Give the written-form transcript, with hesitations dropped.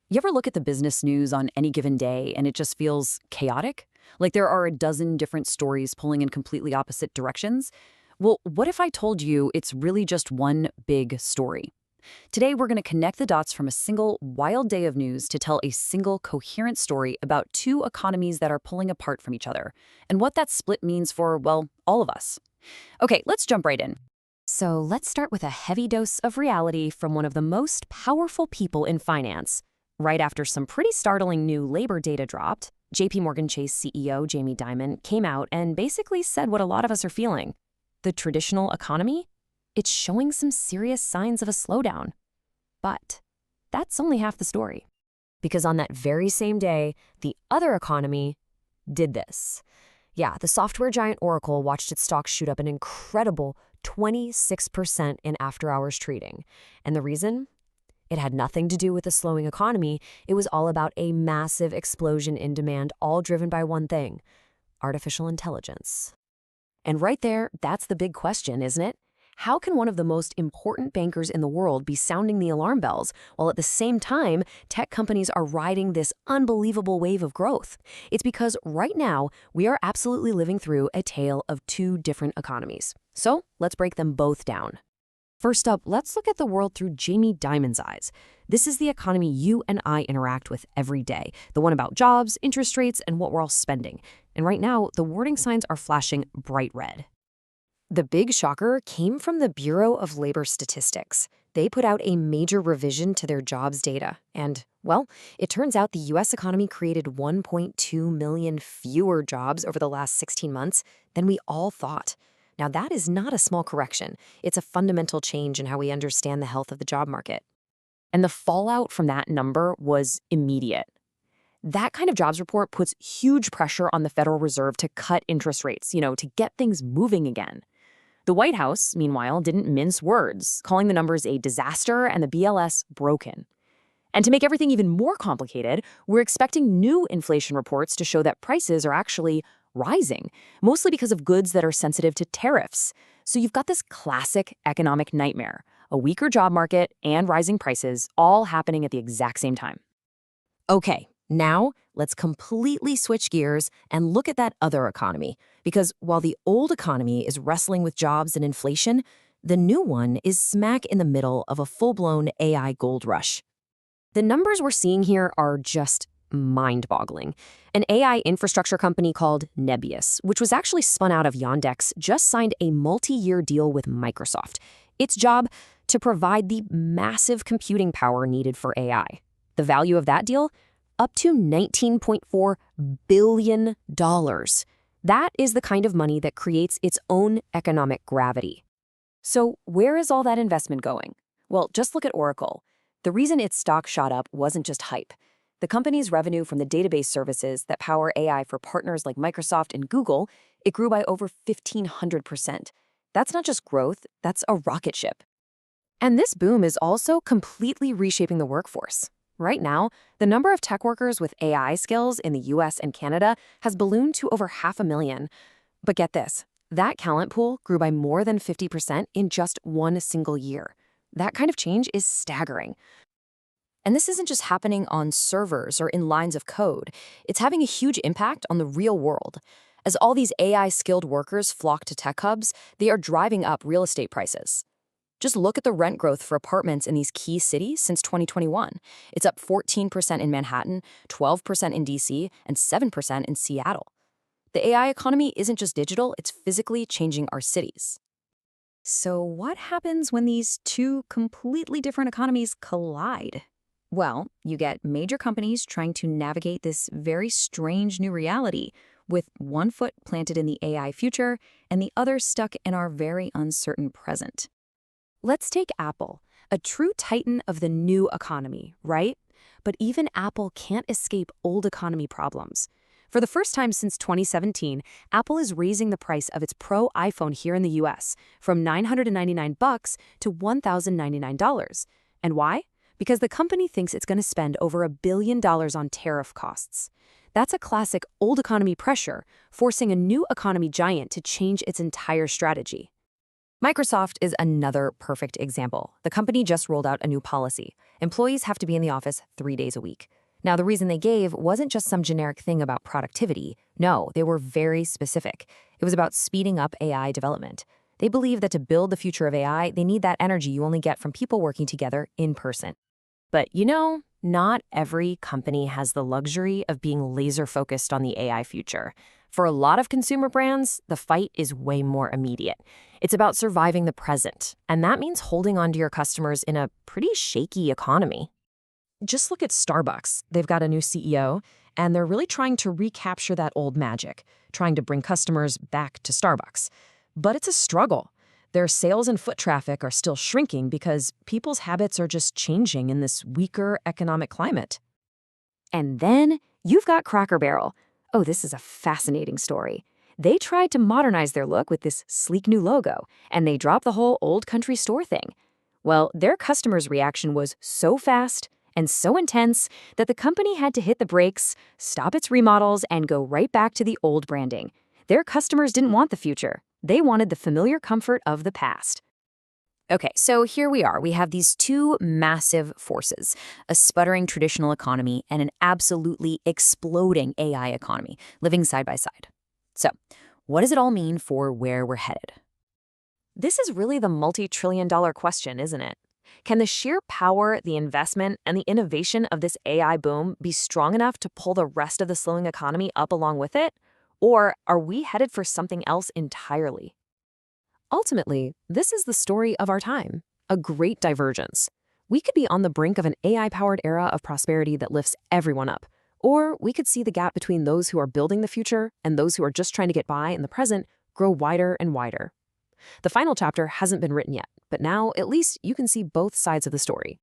You ever look at the business news on any given day and it just feels chaotic? Like there are a dozen different stories pulling in completely opposite directions? Well, what if I told you it's really just one big story? Today, we're going to connect the dots from a single wild day of news to tell a single coherent story about two economies that are pulling apart from each other, and what that split means for, well, all of us. Okay, let's jump right in. So let's start with a heavy dose of reality from one of the most powerful people in finance. Right after some pretty startling new labor data dropped, JP Morgan Chase CEO Jamie Dimon came out and basically said what a lot of us are feeling. The traditional economy? It's showing some serious signs of a slowdown. But that's only half the story. Because on that very same day, the other economy did this. Yeah, the software giant Oracle watched its stock shoot up an incredible 26% in after-hours trading. And the reason? It had nothing to do with a slowing economy. It was all about a massive explosion in demand, all driven by one thing: artificial intelligence. And right there, that's the big question, isn't it? How can one of the most important bankers in the world be sounding the alarm bells, while at the same time, tech companies are riding this unbelievable wave of growth? It's because right now, we are absolutely living through a tale of two different economies. So let's break them both down. First up, let's look at the world through Jamie Dimon's eyes. This is the economy you and I interact with every day, the one about jobs, interest rates, and what we're all spending. And right now, the warning signs are flashing bright red. The big shocker came from the Bureau of Labor Statistics. They put out a major revision to their jobs data. And, well, it turns out the U.S. economy created 1.2 million fewer jobs over the last 16 months than we all thought. Now, that is not a small correction. It's a fundamental change in how we understand the health of the job market. And the fallout from that number was immediate. That kind of jobs report puts huge pressure on the Federal Reserve to cut interest rates, to get things moving again. The White House, meanwhile, didn't mince words, calling the numbers a disaster and the BLS broken. And to make everything even more complicated, we're expecting new inflation reports to show that prices are actually rising, mostly because of goods that are sensitive to tariffs. So you've got this classic economic nightmare: a weaker job market and rising prices all happening at the exact same time. Okay, now let's completely switch gears and look at that other economy. Because while the old economy is wrestling with jobs and inflation, the new one is smack in the middle of a full-blown AI gold rush. The numbers we're seeing here are just mind-boggling. An AI infrastructure company called Nebius, which was actually spun out of Yandex, just signed a multi-year deal with Microsoft. Its job: to provide the massive computing power needed for AI. The value of that deal? Up to $19.4 billion. That is the kind of money that creates its own economic gravity. So where is all that investment going? Well, just look at Oracle. The reason its stock shot up wasn't just hype. The company's revenue from the database services that power AI for partners like Microsoft and Google, it grew by over 1,500%. That's not just growth, that's a rocket ship. And this boom is also completely reshaping the workforce. Right now, the number of tech workers with AI skills in the US and Canada has ballooned to over 500,000. But get this, that talent pool grew by more than 50% in just one single year. That kind of change is staggering. And this isn't just happening on servers or in lines of code. It's having a huge impact on the real world. As all these AI-skilled workers flock to tech hubs, they are driving up real estate prices. Just look at the rent growth for apartments in these key cities since 2021. It's up 14% in Manhattan, 12% in DC, and 7% in Seattle. The AI economy isn't just digital, it's physically changing our cities. So what happens when these two completely different economies collide? Well, you get major companies trying to navigate this very strange new reality, with one foot planted in the AI future and the other stuck in our very uncertain present. Let's take Apple, a true titan of the new economy, right? But even Apple can't escape old economy problems. For the first time since 2017, Apple is raising the price of its Pro iPhone here in the US from $999 to $1,099. And why? Because the company thinks it's going to spend over $1 billion on tariff costs. That's a classic old economy pressure, forcing a new economy giant to change its entire strategy. Microsoft is another perfect example. The company just rolled out a new policy. Employees have to be in the office 3 days a week. Now, the reason they gave wasn't just some generic thing about productivity. No, they were very specific. It was about speeding up AI development. They believe that to build the future of AI, they need that energy you only get from people working together in person. But not every company has the luxury of being laser focused on the AI future. For a lot of consumer brands, the fight is way more immediate. It's about surviving the present, and that means holding on to your customers in a pretty shaky economy. Just look at Starbucks. They've got a new CEO, and they're really trying to recapture that old magic, trying to bring customers back to Starbucks. But it's a struggle. Their sales and foot traffic are still shrinking because people's habits are just changing in this weaker economic climate. And then you've got Cracker Barrel. Oh, this is a fascinating story. They tried to modernize their look with this sleek new logo, and they dropped the whole old country store thing. Well, their customers' reaction was so fast and so intense that the company had to hit the brakes, stop its remodels, and go right back to the old branding. Their customers didn't want the future. They wanted the familiar comfort of the past. Okay, so here we are. We have these two massive forces, a sputtering traditional economy and an absolutely exploding AI economy, living side by side. So, what does it all mean for where we're headed? This is really the multi-trillion-dollar question, isn't it? Can the sheer power, the investment, and the innovation of this AI boom be strong enough to pull the rest of the slowing economy up along with it? Or are we headed for something else entirely? Ultimately, this is the story of our time, a great divergence. We could be on the brink of an AI-powered era of prosperity that lifts everyone up, or we could see the gap between those who are building the future and those who are just trying to get by in the present grow wider and wider. The final chapter hasn't been written yet, but now at least you can see both sides of the story.